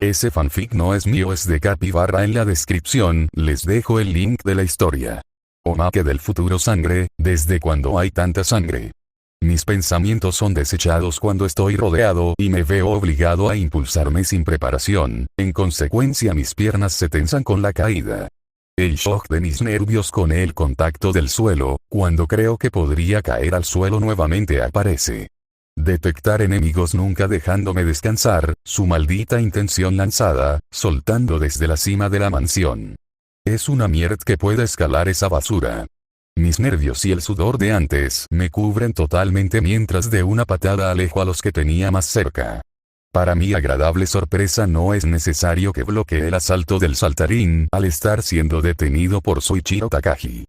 Ese fanfic no es mío, es de Capybara. En la descripción les dejo el link de la historia. Omake del futuro. Sangre, ¿desde cuándo hay tanta sangre? Mis pensamientos son desechados cuando estoy rodeado y me veo obligado a impulsarme sin preparación, en consecuencia mis piernas se tensan con la caída. El shock de mis nervios con el contacto del suelo, cuando creo que podría caer al suelo nuevamente aparece. Detectar enemigos nunca dejándome descansar, su maldita intención lanzada, soltando desde la cima de la mansión. Es una mierda que pueda escalar esa basura. Mis nervios y el sudor de antes me cubren totalmente mientras de una patada alejo a los que tenía más cerca. Para mi agradable sorpresa no es necesario que bloquee el asalto del saltarín al estar siendo detenido por Soichiro Takagi.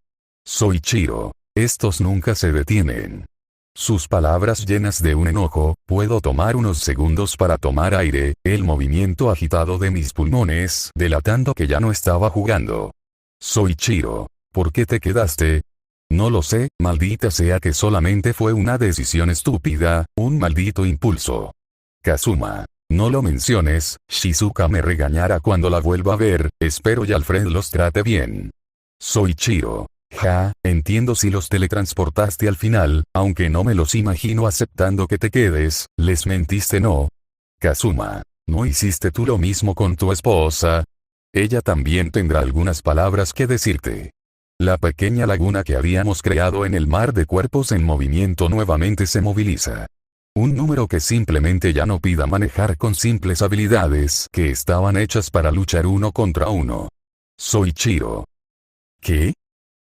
Soichiro, estos nunca se detienen. Sus palabras llenas de un enojo, puedo tomar unos segundos para tomar aire, el movimiento agitado de mis pulmones delatando que ya no estaba jugando. Soichiro, ¿por qué te quedaste? No lo sé, maldita sea que solamente fue una decisión estúpida, un maldito impulso. Kazuma, no lo menciones, Shizuka me regañará cuando la vuelva a ver, espero y Alfred los trate bien. Soichiro. Ja, entiendo si los teletransportaste al final, aunque no me los imagino aceptando que te quedes, les mentiste ¿no? Kazuma, ¿no hiciste tú lo mismo con tu esposa? Ella también tendrá algunas palabras que decirte. La pequeña laguna que habíamos creado en el mar de cuerpos en movimiento nuevamente se moviliza. Un número que simplemente ya no pida manejar con simples habilidades que estaban hechas para luchar uno contra uno. Soichiro. ¿Qué?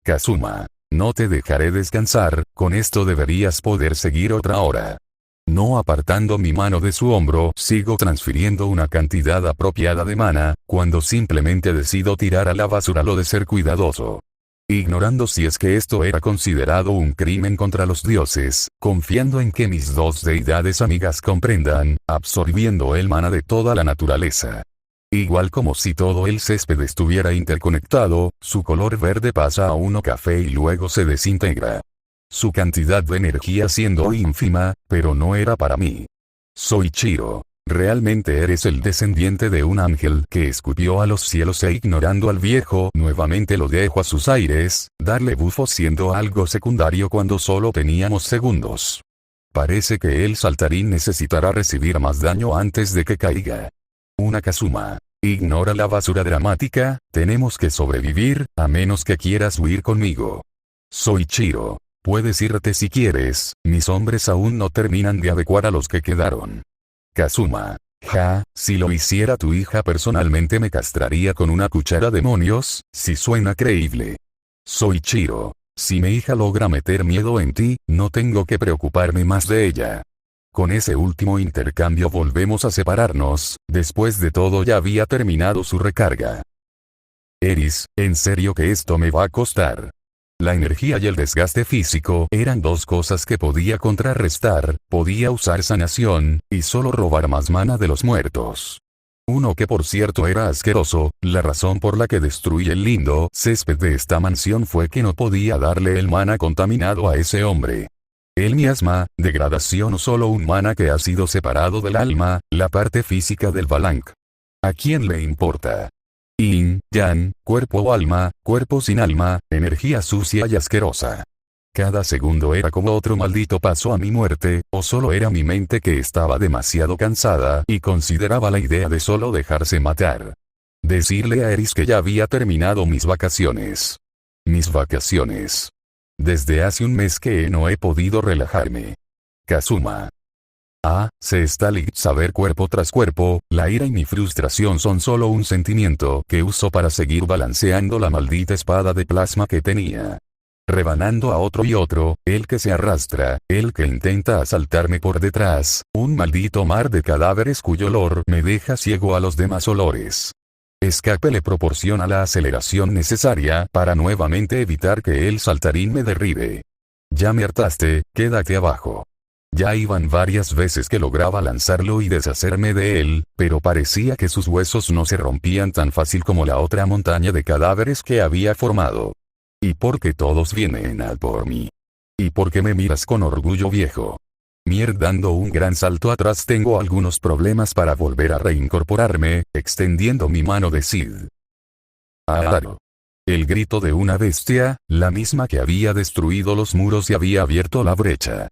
Kazuma, no te dejaré descansar, con esto deberías poder seguir otra hora. No apartando mi mano de su hombro, sigo transfiriendo una cantidad apropiada de mana, cuando simplemente decido tirar a la basura lo de ser cuidadoso. Ignorando si es que esto era considerado un crimen contra los dioses, confiando en que mis dos deidades amigas comprendan, absorbiendo el mana de toda la naturaleza. Igual como si todo el césped estuviera interconectado, su color verde pasa a uno café y luego se desintegra. Su cantidad de energía siendo ínfima, pero no era para mí. Soichiro, realmente eres el descendiente de un ángel que escupió a los cielos e ignorando al viejo nuevamente lo dejo a sus aires, darle bufo siendo algo secundario cuando solo teníamos segundos. Parece que el saltarín necesitará recibir más daño antes de que caiga. Una Kazuma. Ignora la basura dramática, tenemos que sobrevivir, a menos que quieras huir conmigo. Soichiro. Puedes irte si quieres, mis hombres aún no terminan de adecuar a los que quedaron. Kazuma. Ja, si lo hiciera tu hija personalmente me castraría con una cuchara demonios, si suena creíble. Soichiro. Si mi hija logra meter miedo en ti, no tengo que preocuparme más de ella. Con ese último intercambio volvemos a separarnos, después de todo ya había terminado su recarga. Eris, en serio que esto me va a costar. La energía y el desgaste físico eran dos cosas que podía contrarrestar, podía usar sanación, y solo robar más mana de los muertos. Uno que por cierto era asqueroso, la razón por la que destruí el lindo césped de esta mansión fue que no podía darle el mana contaminado a ese hombre. El miasma, degradación o solo un mana que ha sido separado del alma, la parte física del Balank. ¿A quién le importa? Yin, Yang, cuerpo o alma, cuerpo sin alma, energía sucia y asquerosa. Cada segundo era como otro maldito paso a mi muerte, o solo era mi mente que estaba demasiado cansada y consideraba la idea de solo dejarse matar. Decirle a Eris que ya había terminado mis vacaciones. Mis vacaciones. Desde hace un mes que no he podido relajarme. Kazuma. Se está saber cuerpo tras cuerpo, la ira y mi frustración son solo un sentimiento que uso para seguir balanceando la maldita espada de plasma que tenía. Rebanando a otro y otro, el que se arrastra, el que intenta asaltarme por detrás, un maldito mar de cadáveres cuyo olor me deja ciego a los demás olores. Escape le proporciona la aceleración necesaria para nuevamente evitar que el saltarín me derribe. Ya me hartaste, quédate abajo. Ya iban varias veces que lograba lanzarlo y deshacerme de él, pero parecía que sus huesos no se rompían tan fácil como la otra montaña de cadáveres que había formado. ¿Y por qué todos vienen a por mí? ¿Y por qué me miras con orgullo viejo? Dando un gran salto atrás tengo algunos problemas para volver a reincorporarme, extendiendo mi mano de Sid. ¡Aro! El grito de una bestia, la misma que había destruido los muros y había abierto la brecha.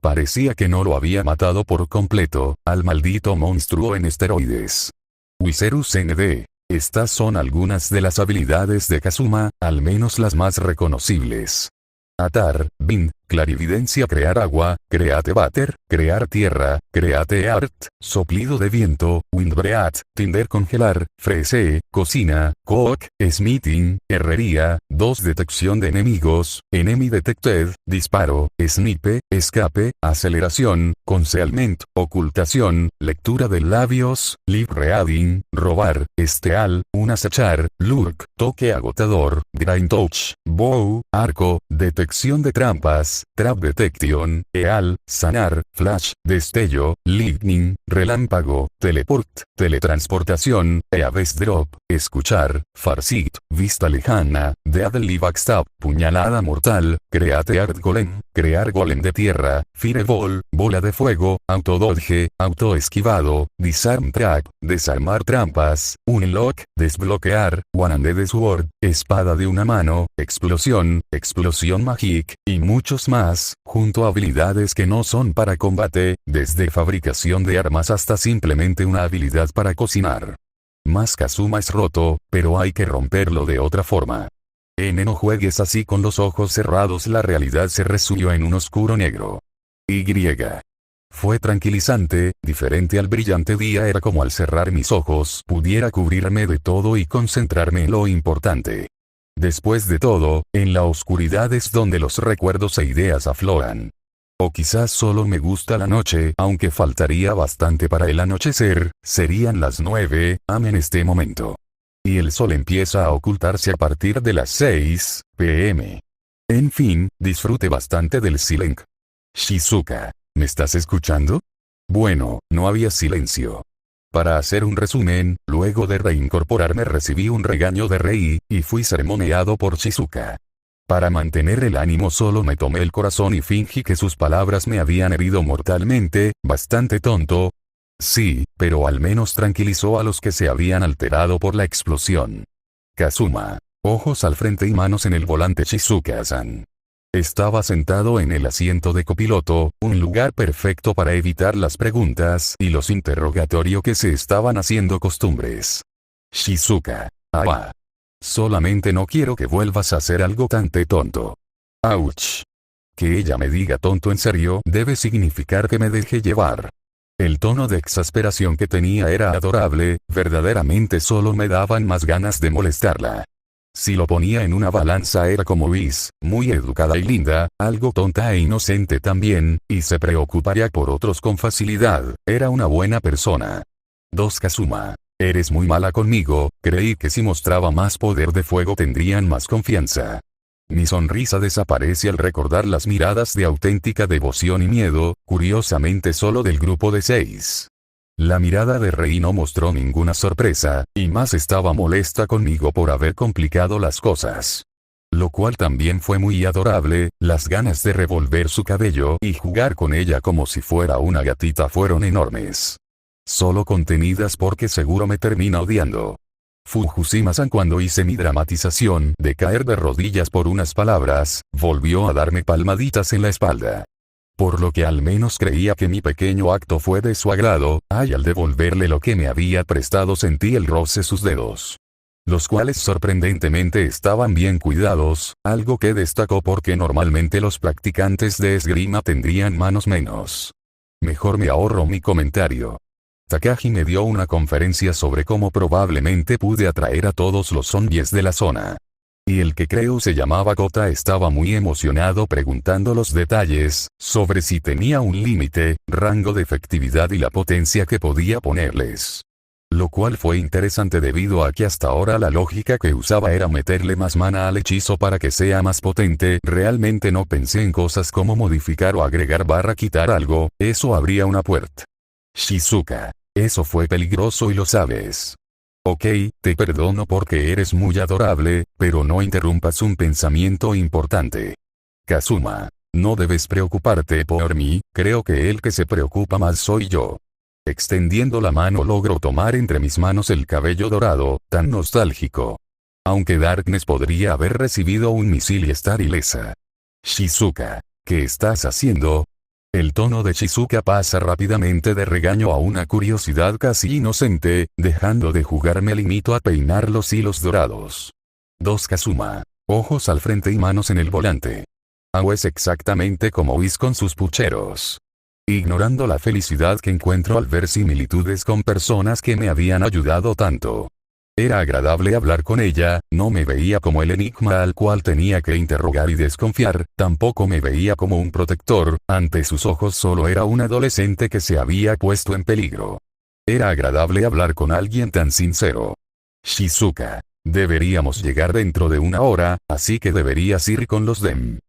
Parecía que no lo había matado por completo, al maldito monstruo en esteroides. Wizerus ND. Estas son algunas de las habilidades de Kazuma, al menos las más reconocibles. Atar, Bind, clarividencia, crear agua, create water, crear tierra, create art, soplido de viento, windbreath, tinder, congelar, freeze, cocina, cook, smithing, herrería, 2 detección de enemigos, enemy detected, disparo, snipe, escape, aceleración, concealment, ocultación, lectura de labios, lip reading, robar, steal, un acechar, lurk, toque agotador, grind touch, bow, arco, detección de trampas, trap detection, eal, sanar, flash, destello, lightning, relámpago, teleport, teletransportación, eaves drop, escuchar, farsight, vista lejana, deadly backstab, puñalada mortal, create art golem, crear golem de tierra, fireball, bola de fuego, autododge, autoesquivado, disarm trap, desarmar trampas, unlock, desbloquear, one-handed sword, espada de una mano, explosión, explosión magic, y muchos más, junto a habilidades que no son para combate, desde fabricación de armas hasta simplemente una habilidad para cocinar. Más Kazuma es roto, pero hay que romperlo de otra forma. No juegues así con los ojos cerrados, la realidad se resumió en un oscuro negro. Y. Fue tranquilizante, diferente al brillante día, era como al cerrar mis ojos pudiera cubrirme de todo y concentrarme en lo importante. Después de todo, en la oscuridad es donde los recuerdos e ideas afloran. O quizás solo me gusta la noche, aunque faltaría bastante para el anochecer, serían las 9 am en este momento. Y el sol empieza a ocultarse a partir de las 6 p.m. En fin, disfrute bastante del silencio. Shizuka, ¿me estás escuchando? Bueno, no había silencio. Para hacer un resumen, luego de reincorporarme recibí un regaño de Rei, y fui sermoneado por Shizuka. Para mantener el ánimo solo me tomé el corazón y fingí que sus palabras me habían herido mortalmente, bastante tonto. Sí, pero al menos tranquilizó a los que se habían alterado por la explosión. Kazuma. Ojos al frente y manos en el volante. Shizuka-san. Estaba sentado en el asiento de copiloto, un lugar perfecto para evitar las preguntas y los interrogatorios que se estaban haciendo costumbres. Shizuka. Ah. Solamente no quiero que vuelvas a hacer algo tan tonto. Ouch. Que ella me diga tonto en serio debe significar que me deje llevar. El tono de exasperación que tenía era adorable, verdaderamente solo me daban más ganas de molestarla. Si lo ponía en una balanza era como Liz, muy educada y linda, algo tonta e inocente también, y se preocuparía por otros con facilidad, era una buena persona. 2 Kazuma. Eres muy mala conmigo, creí que si mostraba más poder de fuego tendrían más confianza. Mi sonrisa desaparece al recordar las miradas de auténtica devoción y miedo, curiosamente solo del grupo de 6. La mirada de Rei no mostró ninguna sorpresa, y más estaba molesta conmigo por haber complicado las cosas. Lo cual también fue muy adorable, las ganas de revolver su cabello y jugar con ella como si fuera una gatita fueron enormes. Solo contenidas porque seguro me termina odiando. Fukushima-san, cuando hice mi dramatización de caer de rodillas por unas palabras, volvió a darme palmaditas en la espalda. Por lo que al menos creía que mi pequeño acto fue de su agrado, y al devolverle lo que me había prestado sentí el roce de sus dedos. Los cuales sorprendentemente estaban bien cuidados, algo que destacó porque normalmente los practicantes de esgrima tendrían manos menos. Mejor me ahorro mi comentario. Takagi me dio una conferencia sobre cómo probablemente pude atraer a todos los zombies de la zona. Y el que creo se llamaba Kota estaba muy emocionado preguntando los detalles, sobre si tenía un límite, rango de efectividad y la potencia que podía ponerles. Lo cual fue interesante debido a que hasta ahora la lógica que usaba era meterle más mana al hechizo para que sea más potente. Realmente no pensé en cosas como modificar o agregar / quitar algo, eso abría una puerta. Shizuka. Eso fue peligroso y lo sabes. Ok, te perdono porque eres muy adorable, pero no interrumpas un pensamiento importante. Kazuma. No debes preocuparte por mí, creo que el que se preocupa más soy yo. Extendiendo la mano logro tomar entre mis manos el cabello dorado, tan nostálgico. Aunque Darkness podría haber recibido un misil y estar ilesa. Shizuka, ¿qué estás haciendo? El tono de Shizuka pasa rápidamente de regaño a una curiosidad casi inocente, dejando de jugar me limito a peinar los hilos dorados. 2 Kazuma. Ojos al frente y manos en el volante. Hago es exactamente como Whis con sus pucheros. Ignorando la felicidad que encuentro al ver similitudes con personas que me habían ayudado tanto. Era agradable hablar con ella, no me veía como el enigma al cual tenía que interrogar y desconfiar, tampoco me veía como un protector, ante sus ojos solo era un adolescente que se había puesto en peligro. Era agradable hablar con alguien tan sincero. Shizuka, deberíamos llegar dentro de 1 hora, así que deberías ir con los Dem.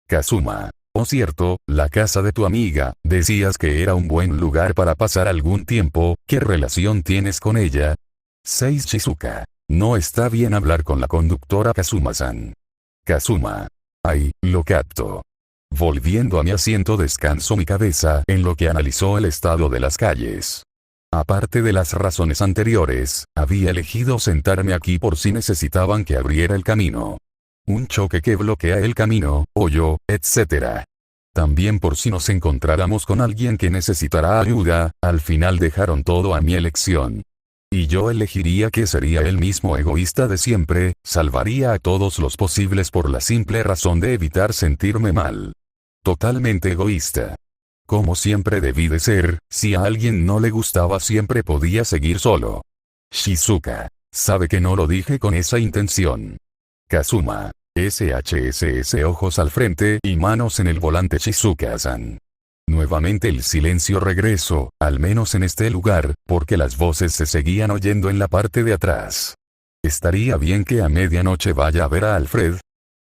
Kazuma. Oh cierto, la casa de tu amiga, decías que era un buen lugar para pasar algún tiempo, ¿qué relación tienes con ella? 6 Shizuka. No está bien hablar con la conductora Kazuma-san. Kazuma. Ay, lo capto. Volviendo a mi asiento descanso mi cabeza en lo que analizó el estado de las calles. Aparte de las razones anteriores, había elegido sentarme aquí por si necesitaban que abriera el camino. Un choque que bloquea el camino, hoyo, etc. También por si nos encontráramos con alguien que necesitará ayuda, al final dejaron todo a mi elección. Y yo elegiría que sería el mismo egoísta de siempre, salvaría a todos los posibles por la simple razón de evitar sentirme mal. Totalmente egoísta. Como siempre debí de ser, si a alguien no le gustaba siempre podía seguir solo. Shizuka. Sabe que no lo dije con esa intención. Kazuma. SHSS ojos al frente y manos en el volante Shizuka-san. Nuevamente el silencio regresó, al menos en este lugar, porque las voces se seguían oyendo en la parte de atrás. ¿Estaría bien que a medianoche vaya a ver a Alfred?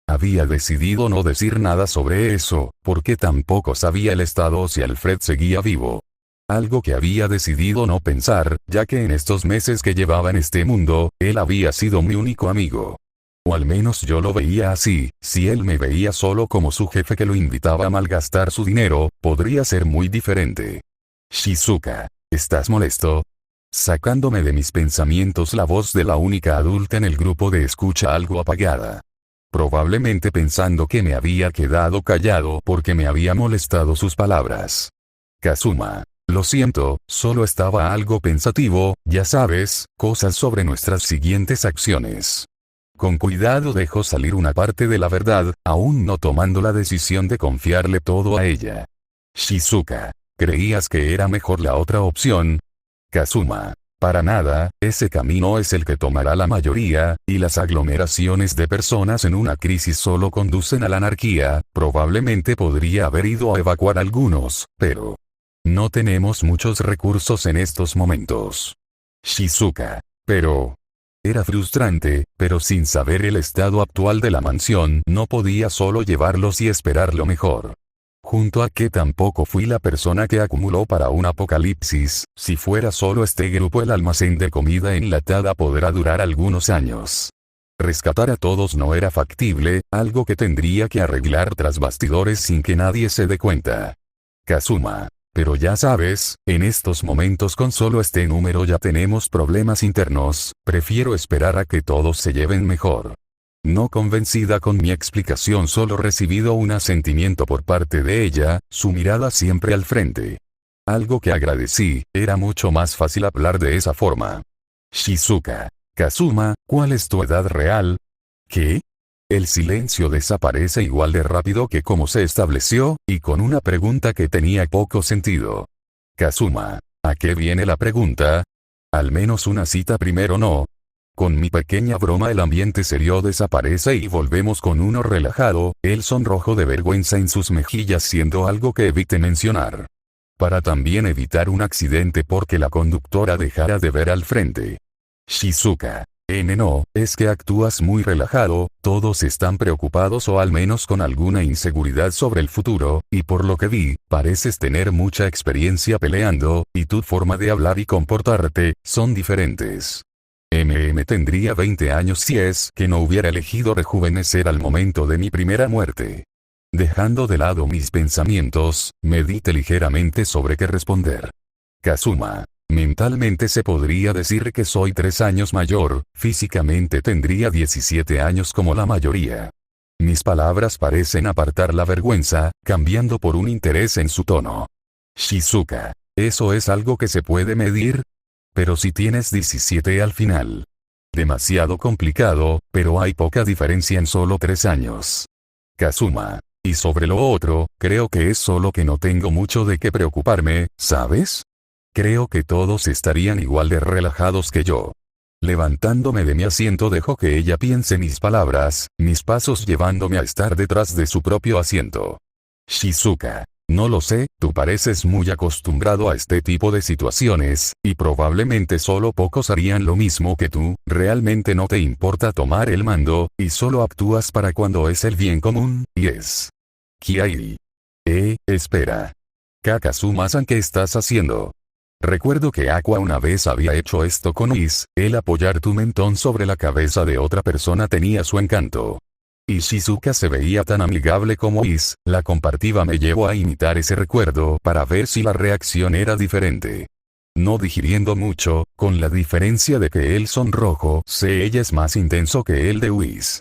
Había decidido no decir nada sobre eso, porque tampoco sabía el estado o si Alfred seguía vivo. Algo que había decidido no pensar, ya que en estos meses que llevaba en este mundo, él había sido mi único amigo. O al menos yo lo veía así, si él me veía solo como su jefe que lo invitaba a malgastar su dinero, podría ser muy diferente. Shizuka, ¿estás molesto? Sacándome de mis pensamientos la voz de la única adulta en el grupo de escucha algo apagada. Probablemente pensando que me había quedado callado porque me había molestado sus palabras. Kazuma. Lo siento, solo estaba algo pensativo, ya sabes, cosas sobre nuestras siguientes acciones. Con cuidado dejo salir una parte de la verdad, aún no tomando la decisión de confiarle todo a ella. Shizuka. ¿Creías que era mejor la otra opción? Kazuma. Para nada, ese camino es el que tomará la mayoría, y las aglomeraciones de personas en una crisis solo conducen a la anarquía, probablemente podría haber ido a evacuar algunos, pero... no tenemos muchos recursos en estos momentos. Shizuka. Pero... era frustrante, pero sin saber el estado actual de la mansión no podía solo llevarlos y esperar lo mejor. Junto a que tampoco fui la persona que acumuló para un apocalipsis, si fuera solo este grupo el almacén de comida enlatada podrá durar algunos años. Rescatar a todos no era factible, algo que tendría que arreglar tras bastidores sin que nadie se dé cuenta. Kazuma. Pero ya sabes, en estos momentos con solo este número ya tenemos problemas internos, prefiero esperar a que todos se lleven mejor. No convencida con mi explicación, solo recibido un asentimiento por parte de ella, su mirada siempre al frente. Algo que agradecí, era mucho más fácil hablar de esa forma. Shizuka. Kazuma, ¿cuál es tu edad real? ¿Qué? El silencio desaparece igual de rápido que como se estableció, y con una pregunta que tenía poco sentido. Kazuma. ¿A qué viene la pregunta? Al menos una cita primero no. Con mi pequeña broma el ambiente serio desaparece y volvemos con uno relajado, el sonrojo de vergüenza en sus mejillas siendo algo que evite mencionar. Para también evitar un accidente porque la conductora dejara de ver al frente. Shizuka. No, es que actúas muy relajado, todos están preocupados o al menos con alguna inseguridad sobre el futuro, y por lo que vi, pareces tener mucha experiencia peleando, y tu forma de hablar y comportarte, son diferentes. Tendría 20 años si es que no hubiera elegido rejuvenecer al momento de mi primera muerte. Dejando de lado mis pensamientos, medité ligeramente sobre qué responder. Kazuma. Mentalmente se podría decir que soy 3 años mayor, físicamente tendría 17 años como la mayoría. Mis palabras parecen apartar la vergüenza, cambiando por un interés en su tono. Shizuka. ¿Eso es algo que se puede medir? Pero si tienes 17 al final. Demasiado complicado, pero hay poca diferencia en solo 3 años. Kazuma. Y sobre lo otro, creo que es solo que no tengo mucho de qué preocuparme, ¿sabes? Creo que todos estarían igual de relajados que yo. Levantándome de mi asiento dejo que ella piense mis palabras, mis pasos llevándome a estar detrás de su propio asiento. Shizuka. No lo sé, tú pareces muy acostumbrado a este tipo de situaciones, y probablemente solo pocos harían lo mismo que tú, realmente no te importa tomar el mando, y solo actúas para cuando es el bien común, y es. Kiai. Espera. Kazuma-san, ¿qué estás haciendo? Recuerdo que Aqua una vez había hecho esto con Is, el apoyar tu mentón sobre la cabeza de otra persona tenía su encanto. Y Shizuka se veía tan amigable como Is, la compartida me llevó a imitar ese recuerdo para ver si la reacción era diferente. No digiriendo mucho, con la diferencia de que el sonrojo sé ella es más intenso que el de Is.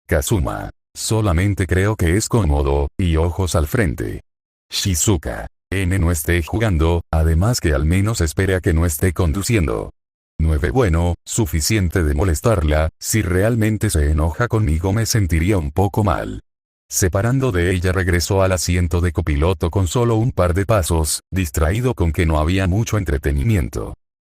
Kazuma. Solamente creo que es cómodo, y ojos al frente. Shizuka. No esté jugando, además que al menos espere a que no esté conduciendo. 9 Bueno, suficiente de molestarla, si realmente se enoja conmigo me sentiría un poco mal. Separando de ella regresó al asiento de copiloto con solo un par de pasos, distraído con que no había mucho entretenimiento.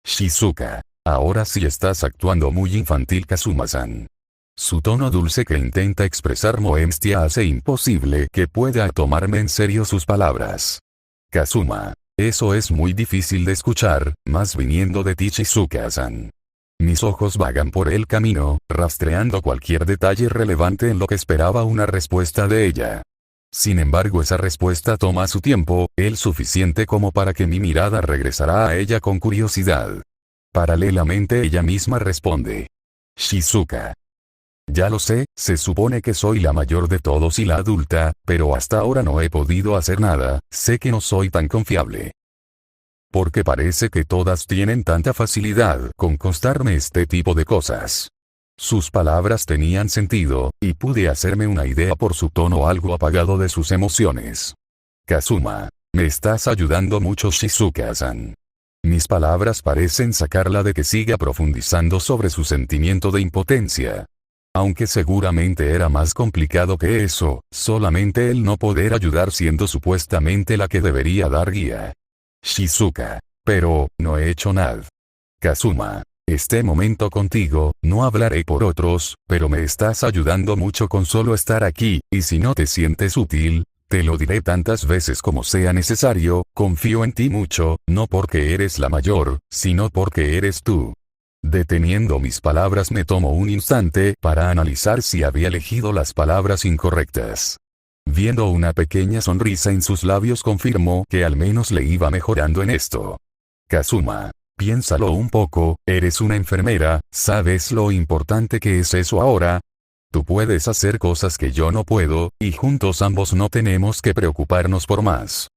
Shizuka. Ahora sí estás actuando muy infantil, Kazuma-san. Su tono dulce que intenta expresar molestia hace imposible que pueda tomarme en serio sus palabras. Kazuma. Eso es muy difícil de escuchar, más viniendo de ti, Shizuka-san. Mis ojos vagan por el camino, rastreando cualquier detalle relevante en lo que esperaba una respuesta de ella. Sin embargo, esa respuesta toma su tiempo, el suficiente como para que mi mirada regresará a ella con curiosidad. Paralelamente ella misma responde. Shizuka. Ya lo sé, se supone que soy la mayor de todos y la adulta, pero hasta ahora no he podido hacer nada, sé que no soy tan confiable. Porque parece que todas tienen tanta facilidad con contarme este tipo de cosas. Sus palabras tenían sentido, y pude hacerme una idea por su tono algo apagado de sus emociones. Kazuma. Me estás ayudando mucho, Shizuka-san. Mis palabras parecen sacarla de que siga profundizando sobre su sentimiento de impotencia. Aunque seguramente era más complicado que eso, solamente el no poder ayudar siendo supuestamente la que debería dar guía. Shizuka. Pero, no he hecho nada. Kazuma. Este momento contigo, no hablaré por otros, pero me estás ayudando mucho con solo estar aquí, y si no te sientes útil, te lo diré tantas veces como sea necesario, confío en ti mucho, no porque eres la mayor, sino porque eres tú. Deteniendo mis palabras me tomo un instante para analizar si había elegido las palabras incorrectas. Viendo una pequeña sonrisa en sus labios confirmó que al menos le iba mejorando en esto. Kazuma. Piénsalo un poco, eres una enfermera, ¿sabes lo importante que es eso ahora? Tú puedes hacer cosas que yo no puedo, y juntos ambos no tenemos que preocuparnos por más.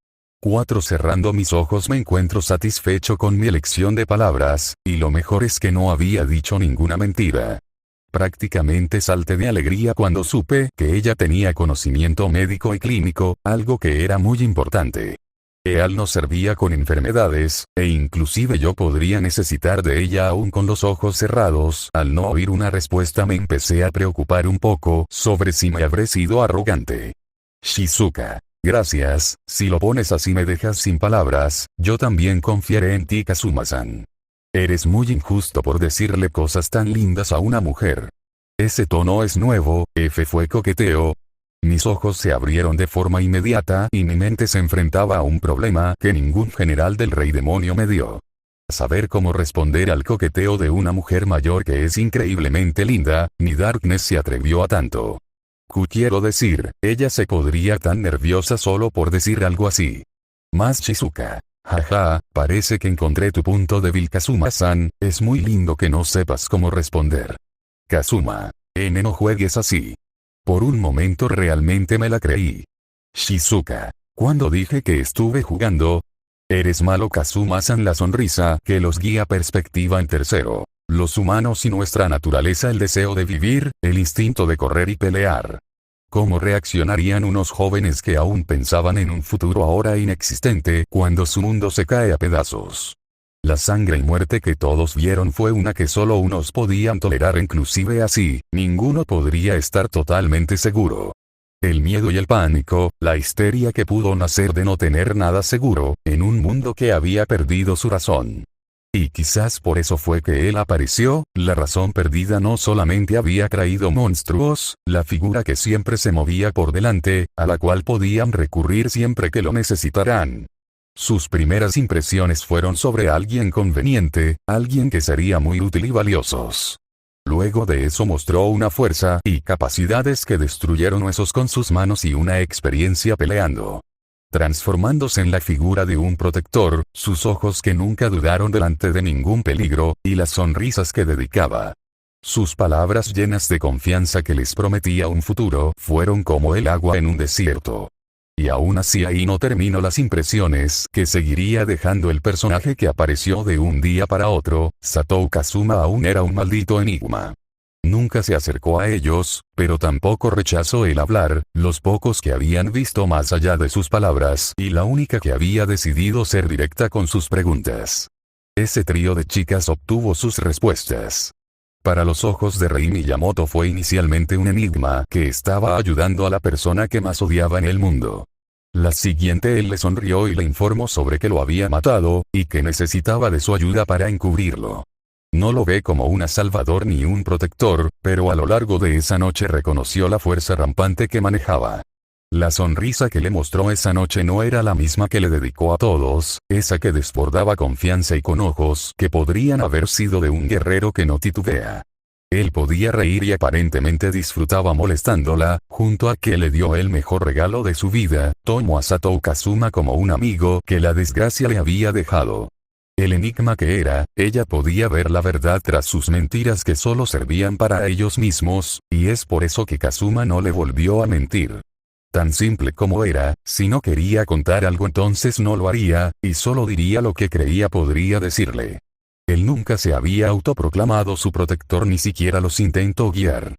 4 Cerrando mis ojos me encuentro satisfecho con mi elección de palabras, y lo mejor es que no había dicho ninguna mentira. Prácticamente salté de alegría cuando supe que ella tenía conocimiento médico y clínico, algo que era muy importante. Él no servía con enfermedades, e inclusive yo podría necesitar de ella aún con los ojos cerrados. Al no oír una respuesta me empecé a preocupar un poco sobre si me habré sido arrogante. Shizuka. Gracias, si lo pones así me dejas sin palabras, yo también confiaré en ti, Kazuma-san. Eres muy injusto por decirle cosas tan lindas a una mujer. Ese tono es nuevo, fue coqueteo. Mis ojos se abrieron de forma inmediata y mi mente se enfrentaba a un problema que ningún general del rey demonio me dio. Saber cómo responder al coqueteo de una mujer mayor que es increíblemente linda, ni Darkness se atrevió a tanto. Quiero decir, ella se podría tan nerviosa solo por decir algo así. Más Shizuka. Jaja, parece que encontré tu punto débil, Kazuma-san, es muy lindo que no sepas cómo responder. Kazuma. No juegues así. Por un momento realmente me la creí. Shizuka. Cuando dije que estuve jugando. Eres malo, Kazuma-san. La sonrisa que los guía. Perspectiva en tercero. Los humanos y nuestra naturaleza, el deseo de vivir, el instinto de correr y pelear. ¿Cómo reaccionarían unos jóvenes que aún pensaban en un futuro ahora inexistente cuando su mundo se cae a pedazos? La sangre y muerte que todos vieron fue una que solo unos podían tolerar, inclusive así, ninguno podría estar totalmente seguro. El miedo y el pánico, la histeria que pudo nacer de no tener nada seguro, en un mundo que había perdido su razón. Y quizás por eso fue que él apareció. La razón perdida no solamente había traído monstruos, la figura que siempre se movía por delante, a la cual podían recurrir siempre que lo necesitaran. Sus primeras impresiones fueron sobre alguien conveniente, alguien que sería muy útil y valiosos. Luego de eso mostró una fuerza y capacidades que destruyeron huesos con sus manos y una experiencia peleando. Transformándose en la figura de un protector, sus ojos que nunca dudaron delante de ningún peligro, y las sonrisas que dedicaba. Sus palabras llenas de confianza que les prometía un futuro, fueron como el agua en un desierto. Y aún así ahí no terminó las impresiones que seguiría dejando el personaje que apareció de un día para otro. Satou Kazuma aún era un maldito enigma. Nunca se acercó a ellos, pero tampoco rechazó el hablar, los pocos que habían visto más allá de sus palabras, y la única que había decidido ser directa con sus preguntas. Ese trío de chicas obtuvo sus respuestas. Para los ojos de Rei Miyamoto fue inicialmente un enigma que estaba ayudando a la persona que más odiaba en el mundo. La siguiente él le sonrió y le informó sobre que lo había matado, y que necesitaba de su ayuda para encubrirlo. No lo ve como un salvador ni un protector, pero a lo largo de esa noche reconoció la fuerza rampante que manejaba. La sonrisa que le mostró esa noche no era la misma que le dedicó a todos, esa que desbordaba confianza y con ojos que podrían haber sido de un guerrero que no titubea. Él podía reír y aparentemente disfrutaba molestándola, junto a que le dio el mejor regalo de su vida, tomó a Satou Kazuma como un amigo que la desgracia le había dejado. El enigma que era, ella podía ver la verdad tras sus mentiras que solo servían para ellos mismos, y es por eso que Kazuma no le volvió a mentir. Tan simple como era, si no quería contar algo entonces no lo haría, y solo diría lo que creía podría decirle. Él nunca se había autoproclamado su protector, ni siquiera los intentó guiar.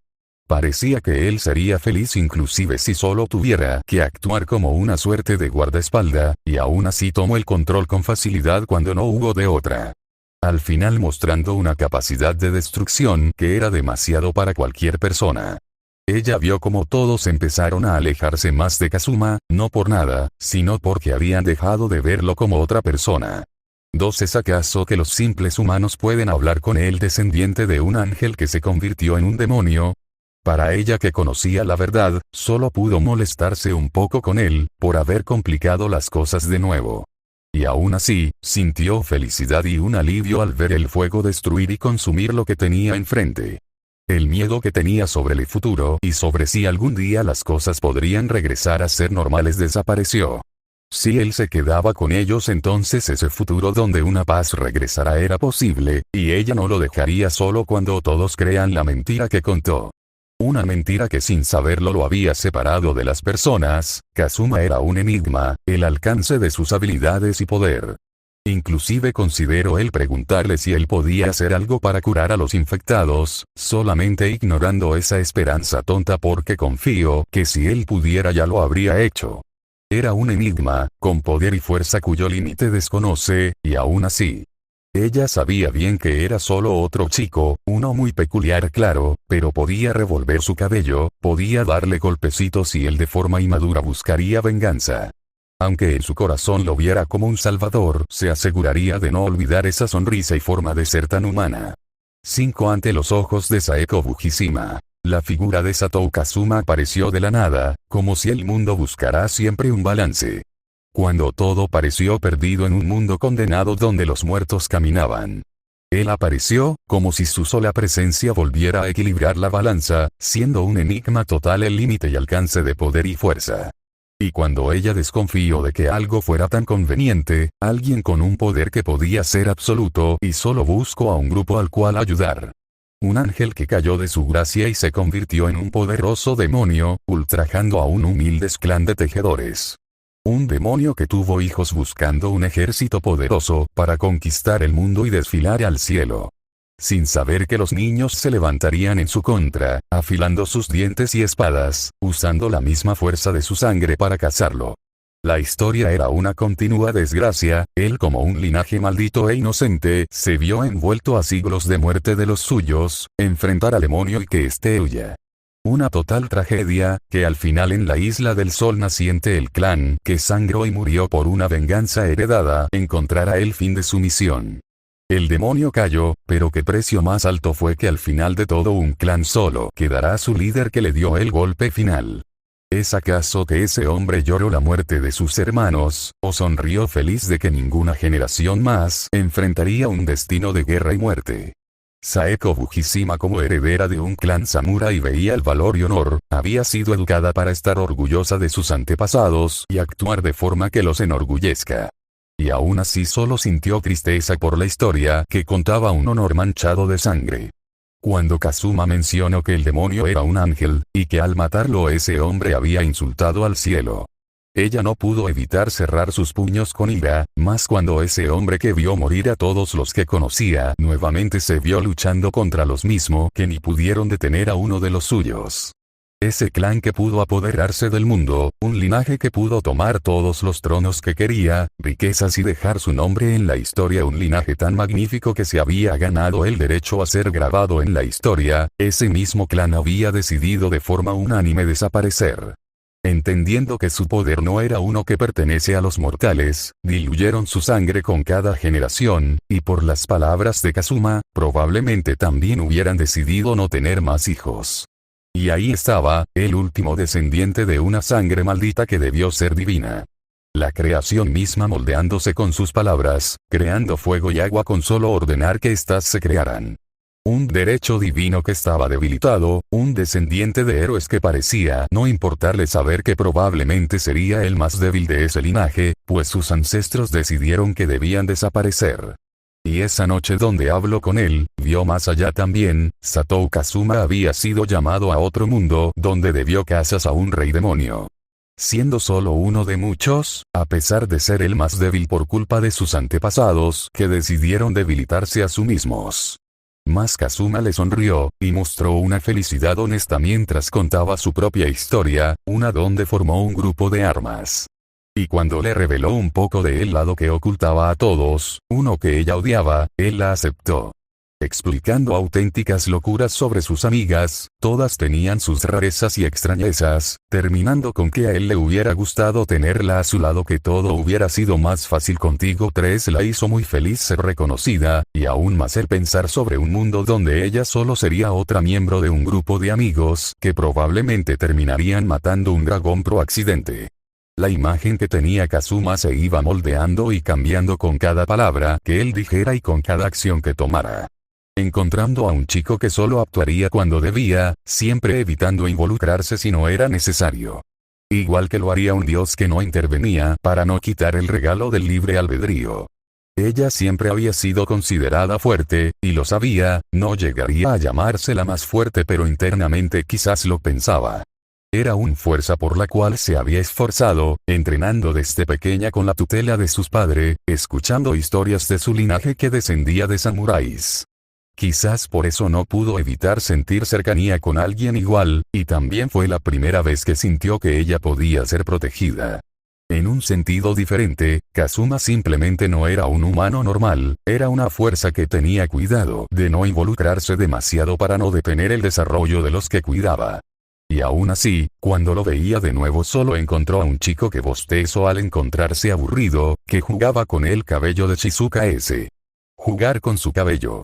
Parecía que él sería feliz inclusive si solo tuviera que actuar como una suerte de guardaespaldas, y aún así tomó el control con facilidad cuando no hubo de otra. Al final mostrando una capacidad de destrucción que era demasiado para cualquier persona. Ella vio como todos empezaron a alejarse más de Kazuma, no por nada, sino porque habían dejado de verlo como otra persona. ¿Es acaso que los simples humanos pueden hablar con el descendiente de un ángel que se convirtió en un demonio? Para ella que conocía la verdad, solo pudo molestarse un poco con él, por haber complicado las cosas de nuevo. Y aún así, sintió felicidad y un alivio al ver el fuego destruir y consumir lo que tenía enfrente. El miedo que tenía sobre el futuro y sobre si algún día las cosas podrían regresar a ser normales desapareció. Si él se quedaba con ellos entonces ese futuro donde una paz regresará era posible, y ella no lo dejaría solo cuando todos crean la mentira que contó. Una mentira que sin saberlo lo había separado de las personas. Kazuma era un enigma, el alcance de sus habilidades y poder. Inclusive consideró él preguntarle si él podía hacer algo para curar a los infectados, solamente ignorando esa esperanza tonta porque confío que si él pudiera ya lo habría hecho. Era un enigma, con poder y fuerza cuyo límite desconoce, y aún así. Ella sabía bien que era solo otro chico, uno muy peculiar claro, pero podía revolver su cabello, podía darle golpecitos y él de forma inmadura buscaría venganza. Aunque en su corazón lo viera como un salvador, se aseguraría de no olvidar esa sonrisa y forma de ser tan humana. 5 Ante los ojos de Saeko Fujishima. La figura de Satou Kazuma apareció de la nada, como si el mundo buscara siempre un balance. Cuando todo pareció perdido en un mundo condenado donde los muertos caminaban. Él apareció, como si su sola presencia volviera a equilibrar la balanza, siendo un enigma total el límite y alcance de poder y fuerza. Y cuando ella desconfió de que algo fuera tan conveniente, alguien con un poder que podía ser absoluto y solo buscó a un grupo al cual ayudar. Un ángel que cayó de su gracia y se convirtió en un poderoso demonio, ultrajando a un humilde clan de tejedores. Un demonio que tuvo hijos buscando un ejército poderoso para conquistar el mundo y desfilar al cielo. Sin saber que los niños se levantarían en su contra, afilando sus dientes y espadas, usando la misma fuerza de su sangre para cazarlo. La historia era una continua desgracia, él como un linaje maldito e inocente, se vio envuelto a siglos de muerte de los suyos, enfrentar al demonio y que éste huya. Una total tragedia, que al final en la isla del sol naciente el clan que sangró y murió por una venganza heredada encontrará el fin de su misión. El demonio cayó, pero qué precio más alto fue que al final de todo un clan solo quedará su líder que le dio el golpe final. ¿Es acaso que ese hombre lloró la muerte de sus hermanos, o sonrió feliz de que ninguna generación más enfrentaría un destino de guerra y muerte? Saeko Fujishima como heredera de un clan samurái veía el valor y honor, había sido educada para estar orgullosa de sus antepasados y actuar de forma que los enorgullezca. Y aún así solo sintió tristeza por la historia que contaba un honor manchado de sangre. Cuando Kazuma mencionó que el demonio era un ángel, y que al matarlo ese hombre había insultado al cielo. Ella no pudo evitar cerrar sus puños con ira, más cuando ese hombre que vio morir a todos los que conocía nuevamente se vio luchando contra los mismos que ni pudieron detener a uno de los suyos. Ese clan que pudo apoderarse del mundo, un linaje que pudo tomar todos los tronos que quería, riquezas y dejar su nombre en la historia, un linaje tan magnífico que se había ganado el derecho a ser grabado en la historia, ese mismo clan había decidido de forma unánime desaparecer. Entendiendo que su poder no era uno que pertenece a los mortales, diluyeron su sangre con cada generación, y por las palabras de Kazuma, probablemente también hubieran decidido no tener más hijos. Y ahí estaba, el último descendiente de una sangre maldita que debió ser divina. La creación misma moldeándose con sus palabras, creando fuego y agua con solo ordenar que éstas se crearan. Un derecho divino que estaba debilitado, un descendiente de héroes que parecía no importarle saber que probablemente sería el más débil de ese linaje, pues sus ancestros decidieron que debían desaparecer. Y esa noche donde habló con él, vio más allá también, Satou Kazuma había sido llamado a otro mundo donde debió casas a un rey demonio. Siendo solo uno de muchos, a pesar de ser el más débil por culpa de sus antepasados que decidieron debilitarse a sí mismos. Mas Kazuma le sonrió, y mostró una felicidad honesta mientras contaba su propia historia, una donde formó un grupo de armas. Y cuando le reveló un poco de el lado que ocultaba a todos, uno que ella odiaba, él la aceptó. Explicando auténticas locuras sobre sus amigas, todas tenían sus rarezas y extrañezas, terminando con que a él le hubiera gustado tenerla a su lado, que todo hubiera sido más fácil contigo. 3 La hizo muy feliz ser reconocida, y aún más el pensar sobre un mundo donde ella solo sería otra miembro de un grupo de amigos que probablemente terminarían matando un dragón pro accidente. La imagen que tenía Kazuma se iba moldeando y cambiando con cada palabra que él dijera y con cada acción que tomara. Encontrando a un chico que solo actuaría cuando debía, siempre evitando involucrarse si no era necesario. Igual que lo haría un dios que no intervenía para no quitar el regalo del libre albedrío. Ella siempre había sido considerada fuerte, y lo sabía, no llegaría a llamarse la más fuerte, pero internamente quizás lo pensaba. Era una fuerza por la cual se había esforzado, entrenando desde pequeña con la tutela de sus padres, escuchando historias de su linaje que descendía de samuráis. Quizás por eso no pudo evitar sentir cercanía con alguien igual, y también fue la primera vez que sintió que ella podía ser protegida. En un sentido diferente, Kazuma simplemente no era un humano normal, era una fuerza que tenía cuidado de no involucrarse demasiado para no detener el desarrollo de los que cuidaba. Y aún así, cuando lo veía de nuevo solo encontró a un chico que bostezó al encontrarse aburrido, que jugaba con el cabello de Shizuka S. Jugar con su cabello.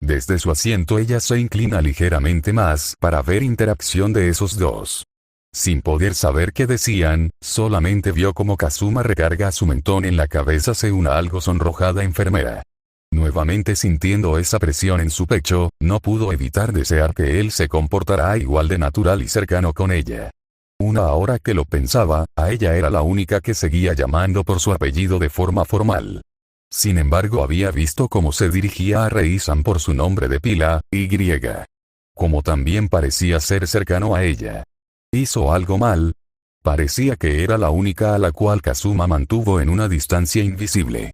Desde su asiento ella se inclina ligeramente más para ver interacción de esos dos. Sin poder saber qué decían, solamente vio como Kazuma recarga su mentón en la cabeza de una algo sonrojada enfermera. Nuevamente sintiendo esa presión en su pecho, no pudo evitar desear que él se comportara igual de natural y cercano con ella. Ahora que lo pensaba, a ella era la única que seguía llamando por su apellido de forma formal. Sin embargo había visto cómo se dirigía a Rei-san por su nombre de pila, Y. Como también parecía ser cercano a ella. ¿Hizo algo mal? Parecía que era la única a la cual Kazuma mantuvo en una distancia invisible.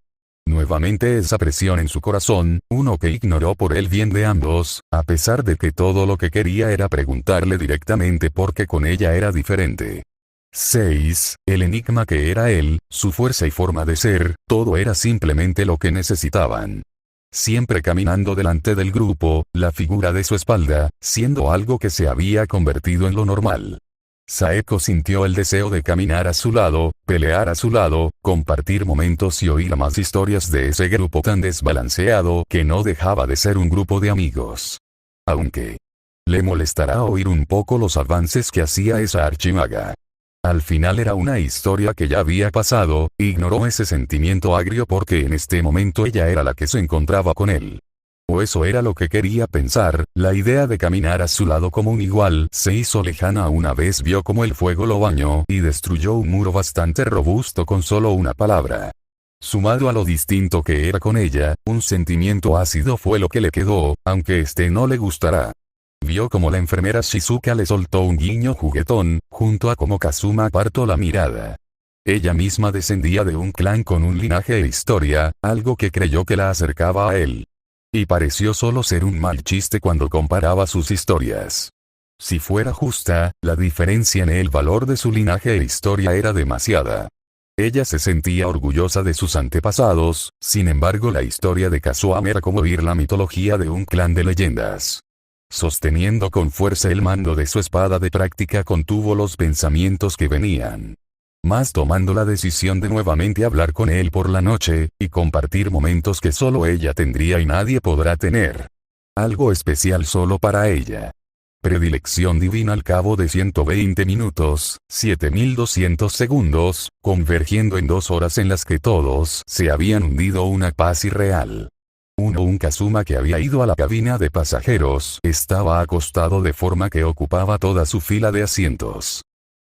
Nuevamente esa presión en su corazón, uno que ignoró por el bien de ambos, a pesar de que todo lo que quería era preguntarle directamente porque con ella era diferente. 6. El enigma que era él, su fuerza y forma de ser, todo era simplemente lo que necesitaban. Siempre caminando delante del grupo, la figura de su espalda, siendo algo que se había convertido en lo normal. Saeko sintió el deseo de caminar a su lado, pelear a su lado, compartir momentos y oír más historias de ese grupo tan desbalanceado que no dejaba de ser un grupo de amigos. Aunque le molestará oír un poco los avances que hacía esa archimaga. Al final era una historia que ya había pasado, ignoró ese sentimiento agrio porque en este momento ella era la que se encontraba con él. O eso era lo que quería pensar, la idea de caminar a su lado como un igual se hizo lejana una vez vio como el fuego lo bañó y destruyó un muro bastante robusto con solo una palabra. Sumado a lo distinto que era con ella, un sentimiento ácido fue lo que le quedó, aunque este no le gustará. Vio como la enfermera Shizuka le soltó un guiño juguetón, junto a como Kazuma apartó la mirada. Ella misma descendía de un clan con un linaje e historia, algo que creyó que la acercaba a él. Y pareció solo ser un mal chiste cuando comparaba sus historias. Si fuera justa, la diferencia en el valor de su linaje e historia era demasiada. Ella se sentía orgullosa de sus antepasados, sin embargo la historia de Kazuhame era como oír la mitología de un clan de leyendas. Sosteniendo con fuerza el mando de su espada de práctica contuvo los pensamientos que venían. Más tomando la decisión de nuevamente hablar con él por la noche, y compartir momentos que solo ella tendría y nadie podrá tener. Algo especial solo para ella. Predilección divina al cabo de 120 minutos, 7200 segundos, convergiendo en 2 horas en las que todos se habían hundido una paz irreal. Un Kazuma que había ido a la cabina de pasajeros estaba acostado de forma que ocupaba toda su fila de asientos.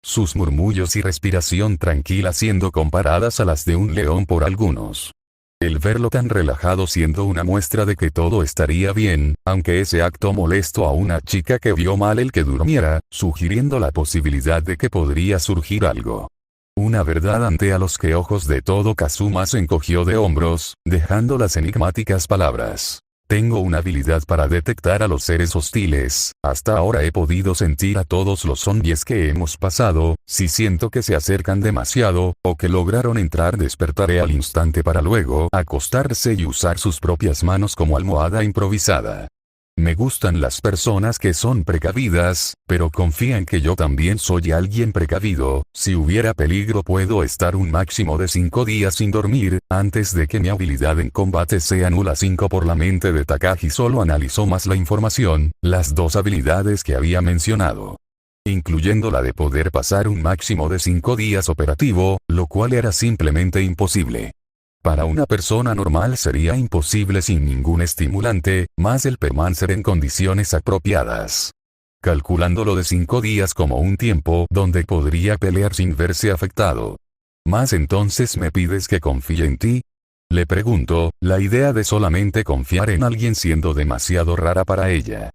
Sus murmullos y respiración tranquila siendo comparadas a las de un león por algunos. El verlo tan relajado siendo una muestra de que todo estaría bien, aunque ese acto molestó a una chica que vio mal el que durmiera, sugiriendo la posibilidad de que podría surgir algo. Una verdad ante a los que ojos de todo Kazuma se encogió de hombros, dejando las enigmáticas palabras. Tengo una habilidad para detectar a los seres hostiles, hasta ahora he podido sentir a todos los zombies que hemos pasado, si siento que se acercan demasiado, o que lograron entrar despertaré al instante para luego acostarse y usar sus propias manos como almohada improvisada. Me gustan las personas que son precavidas, pero confía en que yo también soy alguien precavido, si hubiera peligro puedo estar un máximo de 5 días sin dormir, antes de que mi habilidad en combate sea nula. 5 Por la mente de Takagi solo analizó más la información, las 2 habilidades que había mencionado. Incluyendo la de poder pasar un máximo de 5 días operativo, lo cual era simplemente imposible. Para una persona normal sería imposible sin ningún estimulante, más el permanecer en condiciones apropiadas. Calculándolo de 5 días como un tiempo donde podría pelear sin verse afectado. ¿Más entonces me pides que confíe en ti? Le pregunto, la idea de solamente confiar en alguien siendo demasiado rara para ella.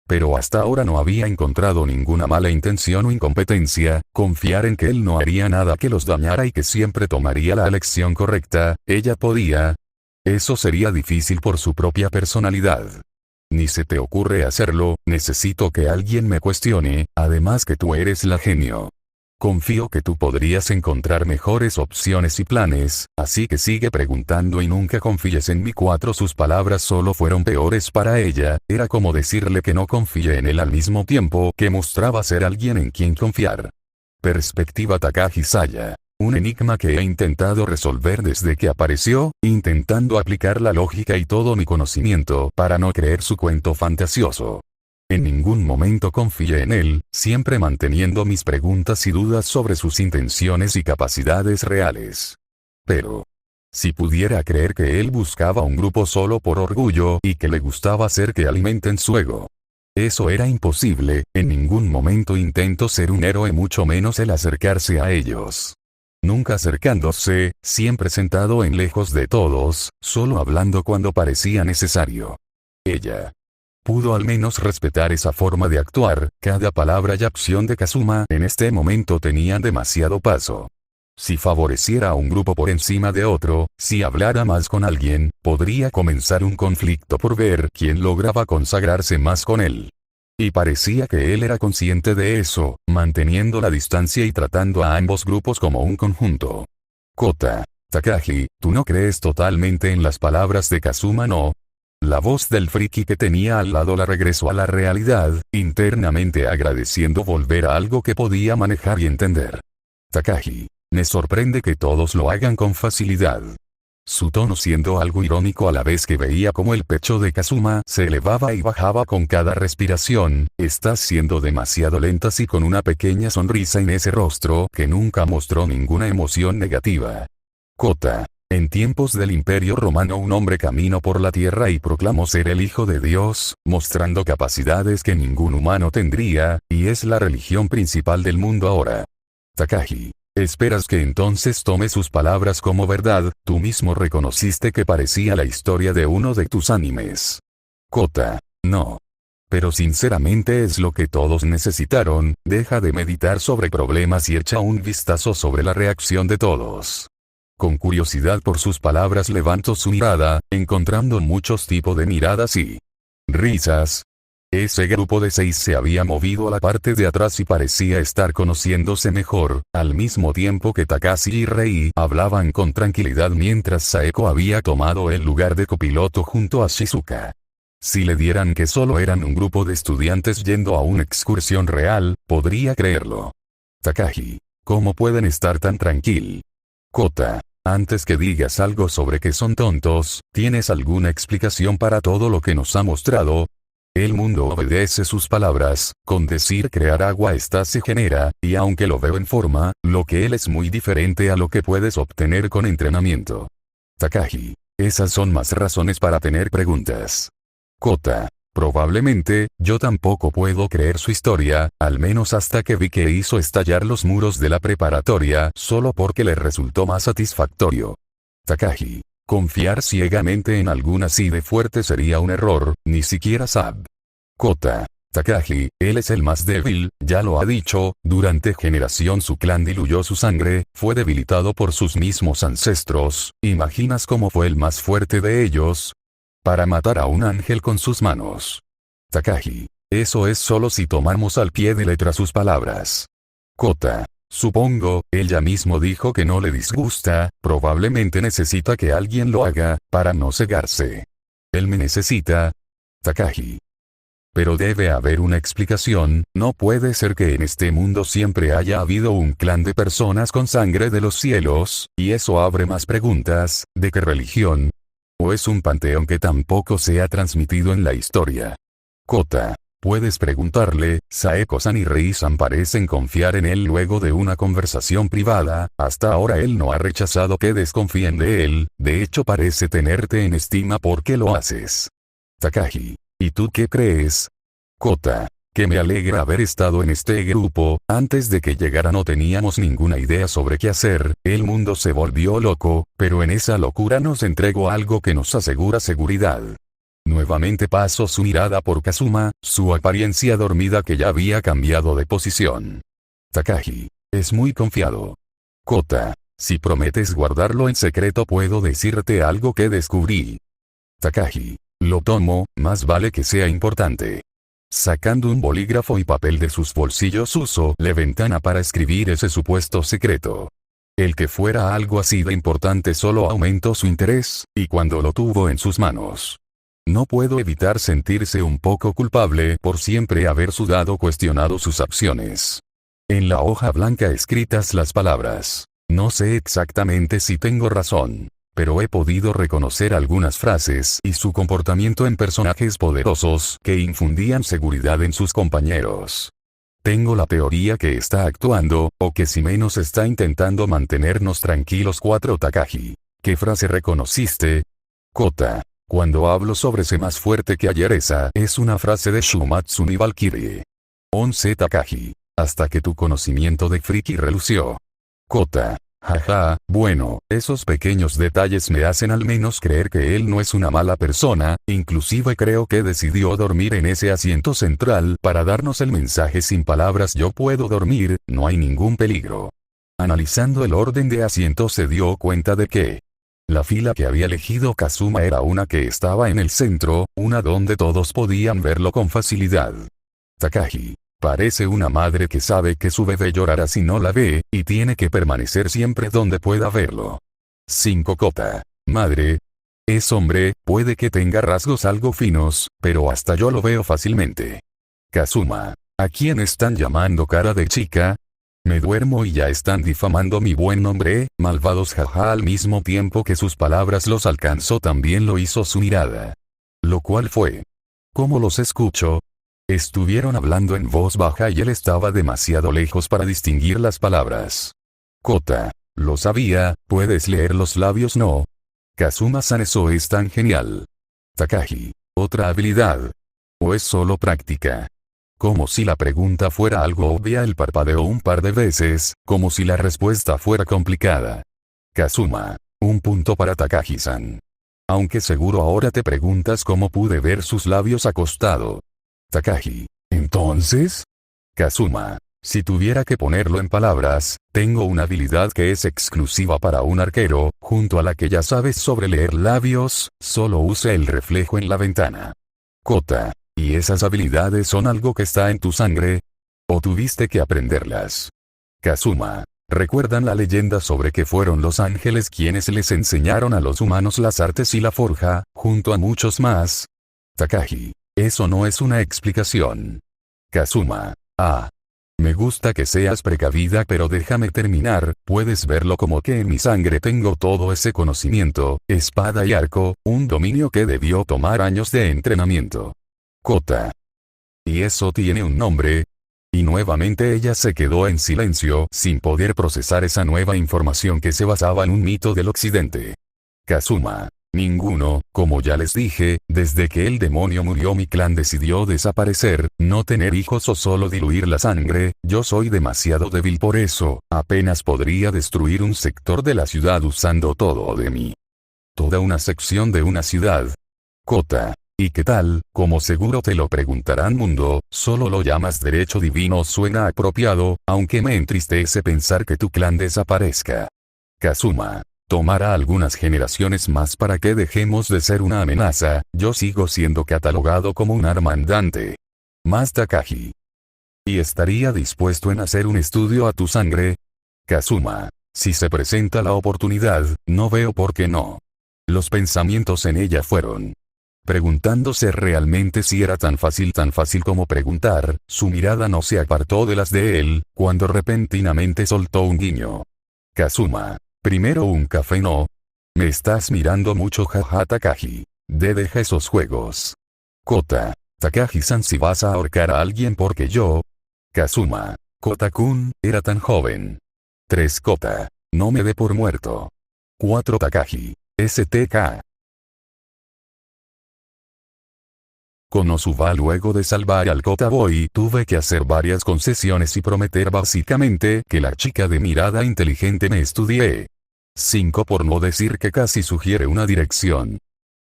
Pero hasta ahora no había encontrado ninguna mala intención o incompetencia, confiar en que él no haría nada que los dañara y que siempre tomaría la elección correcta, ella podía. Eso sería difícil por su propia personalidad. Ni se te ocurre hacerlo, necesito que alguien me cuestione, además que tú eres la genio. Confío que tú podrías encontrar mejores opciones y planes, así que sigue preguntando y nunca confíes en mí. 4 Sus palabras solo fueron peores para ella, era como decirle que no confíe en él al mismo tiempo que mostraba ser alguien en quien confiar. Perspectiva Takagi Saya. Un enigma que he intentado resolver desde que apareció, intentando aplicar la lógica y todo mi conocimiento para no creer su cuento fantasioso. En ningún momento confié en él, siempre manteniendo mis preguntas y dudas sobre sus intenciones y capacidades reales. Pero, si pudiera creer que él buscaba un grupo solo por orgullo y que le gustaba hacer que alimenten su ego. Eso era imposible, en ningún momento intento ser un héroe mucho menos el acercarse a ellos. Nunca acercándose, siempre sentado en lejos de todos, solo hablando cuando parecía necesario. Ella pudo al menos respetar esa forma de actuar. Cada palabra y acción de Kazuma en este momento tenían demasiado paso. Si favoreciera a un grupo por encima de otro, si hablara más con alguien, podría comenzar un conflicto por ver quién lograba consagrarse más con él. Y parecía que él era consciente de eso, manteniendo la distancia y tratando a ambos grupos como un conjunto. Kota, Takagi, ¿tú no crees totalmente en las palabras de Kazuma, no? La voz del friki que tenía al lado la regresó a la realidad, internamente agradeciendo volver a algo que podía manejar y entender. Takagi, me sorprende que todos lo hagan con facilidad. Su tono siendo algo irónico a la vez que veía como el pecho de Kazuma se elevaba y bajaba con cada respiración. Estás siendo demasiado lentas y con una pequeña sonrisa en ese rostro que nunca mostró ninguna emoción negativa. Kota. En tiempos del Imperio Romano un hombre caminó por la tierra y proclamó ser el Hijo de Dios, mostrando capacidades que ningún humano tendría, y es la religión principal del mundo ahora. Takagi. ¿Esperas que entonces tome sus palabras como verdad? Tú mismo reconociste que parecía la historia de uno de tus animes. Kota. No. Pero sinceramente es lo que todos necesitaron. Deja de meditar sobre problemas y echa un vistazo sobre la reacción de todos. Con curiosidad por sus palabras levantó su mirada, encontrando muchos tipos de miradas y risas. Ese grupo de 6 se había movido a la parte de atrás y parecía estar conociéndose mejor, al mismo tiempo que Takashi y Rei hablaban con tranquilidad mientras Saeko había tomado el lugar de copiloto junto a Shizuka. Si le dieran que solo eran un grupo de estudiantes yendo a una excursión real, podría creerlo. Takagi, ¿cómo pueden estar tan tranquil? Kota, antes que digas algo sobre que son tontos, ¿tienes alguna explicación para todo lo que nos ha mostrado? El mundo obedece sus palabras, con decir crear agua esta se genera, y aunque lo veo en forma, lo que él es muy diferente a lo que puedes obtener con entrenamiento. Takagi, esas son más razones para tener preguntas. Kota, probablemente, yo tampoco puedo creer su historia, al menos hasta que vi que hizo estallar los muros de la preparatoria solo porque le resultó más satisfactorio. Takagi. Confiar ciegamente en alguien así de fuerte sería un error, ni siquiera Sab. Kota. Takagi, él es el más débil, ya lo ha dicho, durante generación su clan diluyó su sangre, fue debilitado por sus mismos ancestros, ¿imaginas cómo fue el más fuerte de ellos? Para matar a un ángel con sus manos. Takagi. Eso es solo si tomamos al pie de letra sus palabras. Kota. Supongo, ella mismo dijo que no le disgusta, probablemente necesita que alguien lo haga, para no cegarse. Él me necesita. Takagi. Pero debe haber una explicación, no puede ser que en este mundo siempre haya habido un clan de personas con sangre de los cielos, y eso abre más preguntas, ¿de qué religión? ¿O es un panteón que tampoco se ha transmitido en la historia? Kota. Puedes preguntarle, Saeko-san y Rei-san parecen confiar en él luego de una conversación privada, hasta ahora él no ha rechazado que desconfíen de él, de hecho parece tenerte en estima porque lo haces. Takagi. ¿Y tú qué crees? Kota. Que me alegra haber estado en este grupo, antes de que llegara no teníamos ninguna idea sobre qué hacer, el mundo se volvió loco, pero en esa locura nos entregó algo que nos asegura seguridad. Nuevamente pasó su mirada por Kazuma, su apariencia dormida que ya había cambiado de posición. Takagi. Es muy confiado. Kota. Si prometes guardarlo en secreto puedo decirte algo que descubrí. Takagi. Lo tomo, más vale que sea importante. Sacando un bolígrafo y papel de sus bolsillos usó la ventana para escribir ese supuesto secreto. El que fuera algo así de importante solo aumentó su interés, y cuando lo tuvo en sus manos. No puedo evitar sentirse un poco culpable por siempre haber cuestionado sus acciones. En la hoja blanca escritas las palabras. No sé exactamente si tengo razón, pero he podido reconocer algunas frases y su comportamiento en personajes poderosos que infundían seguridad en sus compañeros. Tengo la teoría que está actuando, o que si menos está intentando mantenernos tranquilos. 4 Takagi. ¿Qué frase reconociste? Kota. Cuando hablo sobre ser más fuerte que ayer esa es una frase de Shumatsu ni Valkyrie. 11 Takagi. Hasta que tu conocimiento de friki relució. Kota. Jaja, bueno, esos pequeños detalles me hacen al menos creer que él no es una mala persona, inclusive creo que decidió dormir en ese asiento central para darnos el mensaje sin palabras: yo puedo dormir, no hay ningún peligro. Analizando el orden de asientos se dio cuenta de que la fila que había elegido Kazuma era una que estaba en el centro, una donde todos podían verlo con facilidad. Takagi. Parece una madre que sabe que su bebé llorará si no la ve, y tiene que permanecer siempre donde pueda verlo. 5. Kota. Madre. Es hombre, puede que tenga rasgos algo finos, pero hasta yo lo veo fácilmente. Kazuma. ¿A quién están llamando cara de chica? Me duermo y ya están difamando mi buen nombre, malvados, jaja. Al mismo tiempo que sus palabras los alcanzó, también lo hizo su mirada. Lo cual fue. ¿Cómo los escucho? Estuvieron hablando en voz baja y él estaba demasiado lejos para distinguir las palabras. Kota. Lo sabía, ¿puedes leer los labios? No. Kazuma-san, eso es tan genial. Takagi. ¿Otra habilidad? ¿O es solo práctica? Como si la pregunta fuera algo obvia, él parpadeó un par de veces, como si la respuesta fuera complicada. Kazuma. Un punto para Takagi-san. Aunque seguro ahora te preguntas cómo pude ver sus labios acostado. Takagi. ¿Entonces? Kazuma. Si tuviera que ponerlo en palabras, tengo una habilidad que es exclusiva para un arquero, junto a la que ya sabes sobre leer labios, solo use el reflejo en la ventana. Kota. ¿Y esas habilidades son algo que está en tu sangre? ¿O tuviste que aprenderlas? Kazuma. ¿Recuerdan la leyenda sobre que fueron los ángeles quienes les enseñaron a los humanos las artes y la forja, junto a muchos más? Takagi. Eso no es una explicación. Kazuma. Ah. Me gusta que seas precavida, pero déjame terminar. Puedes verlo como que en mi sangre tengo todo ese conocimiento, espada y arco, un dominio que debió tomar años de entrenamiento. Kota. ¿Y eso tiene un nombre? Y nuevamente ella se quedó en silencio, sin poder procesar esa nueva información que se basaba en un mito del occidente. Kazuma. Ninguno, como ya les dije, desde que el demonio murió mi clan decidió desaparecer, no tener hijos o solo diluir la sangre. Yo soy demasiado débil, por eso, apenas podría destruir un sector de la ciudad usando todo de mí. Toda una sección de una ciudad. Kota. ¿Y qué tal? Como seguro te lo preguntarán, mundo, solo lo llamas derecho divino. Suena apropiado, aunque me entristece pensar que tu clan desaparezca. Kazuma. Tomará algunas generaciones más para que dejemos de ser una amenaza. Yo sigo siendo catalogado como un arma andante. Más Takagi. ¿Y estaría dispuesto en hacer un estudio a tu sangre? Kazuma. Si se presenta la oportunidad, no veo por qué no. Los pensamientos en ella fueron preguntándose realmente si era tan fácil como preguntar. Su mirada no se apartó de las de él, cuando repentinamente soltó un guiño. Kazuma. Primero un café, ¿no? Me estás mirando mucho, jaja. Takagi. Deja esos juegos. Kota. Takagi-san, si vas a ahorcar a alguien porque yo. Kazuma. Kota-kun, era tan joven. 3. Kota. No me dé por muerto. 4. Takagi. STK. Konosuba. Luego de salvar al Kota Boy, tuve que hacer varias concesiones y prometer básicamente que la chica de mirada inteligente me estudié. 5. Por no decir que casi sugiere una dirección.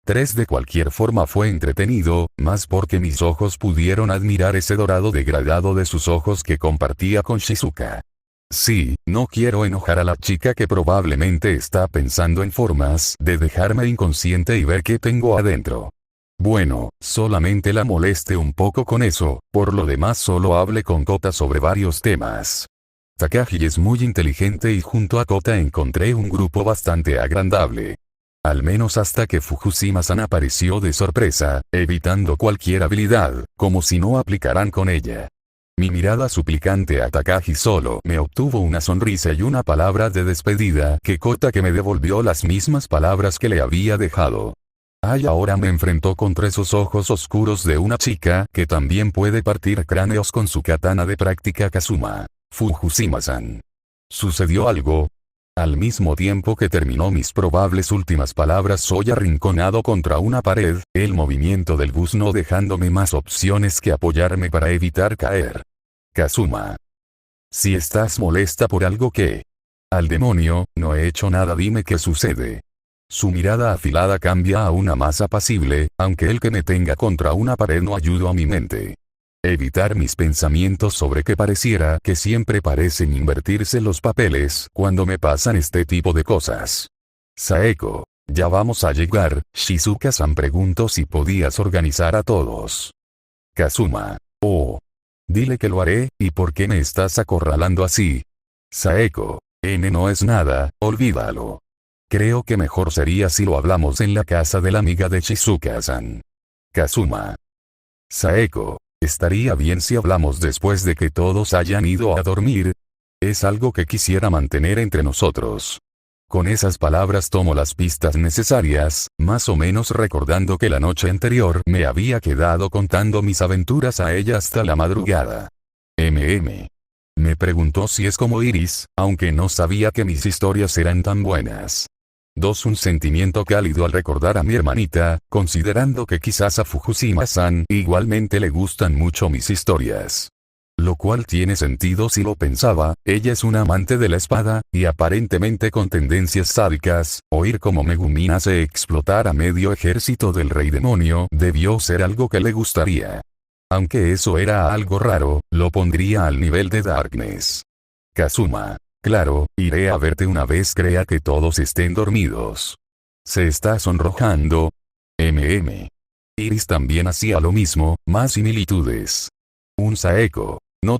3. De cualquier forma fue entretenido, más porque mis ojos pudieron admirar ese dorado degradado de sus ojos que compartía con Shizuka. Sí, no quiero enojar a la chica que probablemente está pensando en formas de dejarme inconsciente y ver qué tengo adentro. Bueno, solamente la moleste un poco con eso, por lo demás solo hable con Kota sobre varios temas. Takagi es muy inteligente y junto a Kota encontré un grupo bastante agradable. Al menos hasta que Fukushima-san apareció de sorpresa, evitando cualquier habilidad, como si no aplicaran con ella. Mi mirada suplicante a Takagi solo me obtuvo una sonrisa y una palabra de despedida que Kota que me devolvió las mismas palabras que le había dejado. Ay, ahora me enfrentó contra esos ojos oscuros de una chica que también puede partir cráneos con su katana de práctica. Kazuma. Fukushima-san. ¿Sucedió algo? Al mismo tiempo que terminó mis probables últimas palabras, soy arrinconado contra una pared, el movimiento del bus no dejándome más opciones que apoyarme para evitar caer. Kazuma. Si estás molesta por algo, ¿qué? Al demonio, no he hecho nada, dime qué sucede. Su mirada afilada cambia a una más apacible, aunque el que me tenga contra una pared no ayuda a mi mente. Evitar mis pensamientos sobre que pareciera que siempre parecen invertirse los papeles cuando me pasan este tipo de cosas. Saeko, ya vamos a llegar. Shizuka-san preguntó si podías organizar a todos. Kazuma, oh. Dile que lo haré, ¿y por qué me estás acorralando así? Saeko, no es nada, olvídalo. Creo que mejor sería si lo hablamos en la casa de la amiga de Shizuka-san. Kazuma. Saeko, estaría bien si hablamos después de que todos hayan ido a dormir. Es algo que quisiera mantener entre nosotros. Con esas palabras tomo las pistas necesarias, más o menos recordando que la noche anterior me había quedado contando mis aventuras a ella hasta la madrugada. Me preguntó si es como Iris, aunque no sabía que mis historias eran tan buenas. 2. Un sentimiento cálido al recordar a mi hermanita, considerando que quizás a Fukushima-san igualmente le gustan mucho mis historias. Lo cual tiene sentido si lo pensaba, ella es una amante de la espada, y aparentemente con tendencias sádicas. Oír cómo Megumi hace explotar a medio ejército del rey demonio debió ser algo que le gustaría. Aunque eso era algo raro, lo pondría al nivel de Darkness. Kazuma. Claro, iré a verte una vez crea que todos estén dormidos. Se está sonrojando. Iris también hacía lo mismo, más similitudes. Un Saeko. No